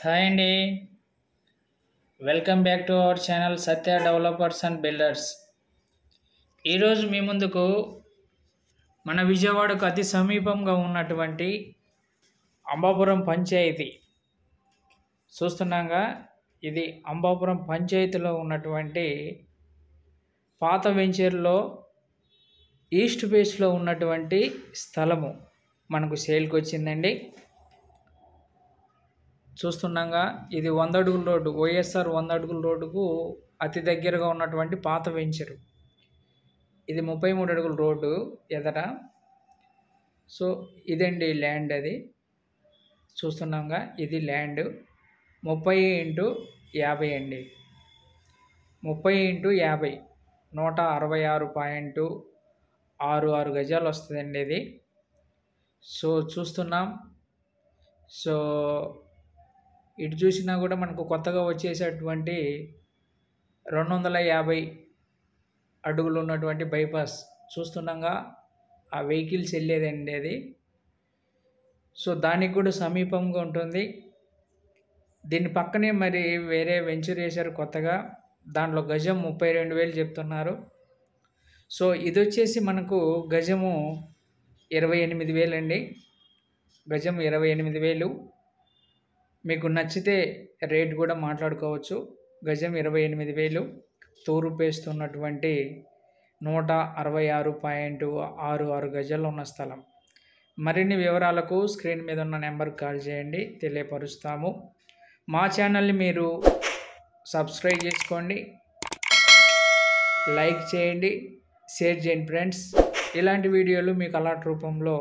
Hi అండి. Welcome back to our channel Satya developers and builders. ఈరోజు మీ ముందుకు మన విజయవాడకు అతి సమీపంగా ఉన్నటువంటి అంబాపురం పంచాయతీ చూస్తున్నాగా. ఇది అంబాపురం పంచాయతీలో ఉన్నటువంటి పాత వెంచర్లో ఈస్ట్ ఫేస్లో ఉన్నటువంటి స్థలము మనకు సేల్కి వచ్చిందండి. చూస్తున్నాగా ఇది 100 అడుగుల రోడ్డు, వైఎస్ఆర్ 100 అడుగుల రోడ్డుకు అతి దగ్గరగా ఉన్నటువంటి పాత వెంచరు. ఇది 33 అడుగుల రోడ్డు ఎదట. సో ఇదండి ల్యాండ్. అది చూస్తున్నాగా, ఇది ల్యాండ్ 30x50 అండి. 30x50 166.66 గజాలు వస్తుందండి ఇది. సో చూస్తున్నాం. సో ఇటు చూసినా కూడా మనకు కొత్తగా వచ్చేసేటువంటి 250 అడుగులు ఉన్నటువంటి బైపాస్ చూస్తున్నాగా, ఆ వెహికల్స్ వెళ్ళేదండి అది. సో దానికి కూడా సమీపంగా ఉంటుంది. దీని పక్కనే మరి వేరే వెంచర్ వేశారు కొత్తగా. దాంట్లో గజం 32,000 చెప్తున్నారు. సో ఇది వచ్చేసి మనకు గజము 28,000 అండి. గజం 28,000. మీకు నచ్చితే రేట్ కూడా మాట్లాడుకోవచ్చు. గజం 28,000 తూరు పేస్తున్నటువంటి 166.66 గజాలు ఉన్న స్థలం. మరిన్ని వివరాలకు స్క్రీన్ మీద ఉన్న నెంబర్కి కాల్ చేయండి, తెలియపరుస్తాము. మా ఛానల్ని మీరు సబ్స్క్రైబ్ చేసుకోండి, లైక్ చేయండి, షేర్ చేయండి ఫ్రెండ్స్. ఇలాంటి వీడియోలు మీకు అలర్ట్ రూపంలో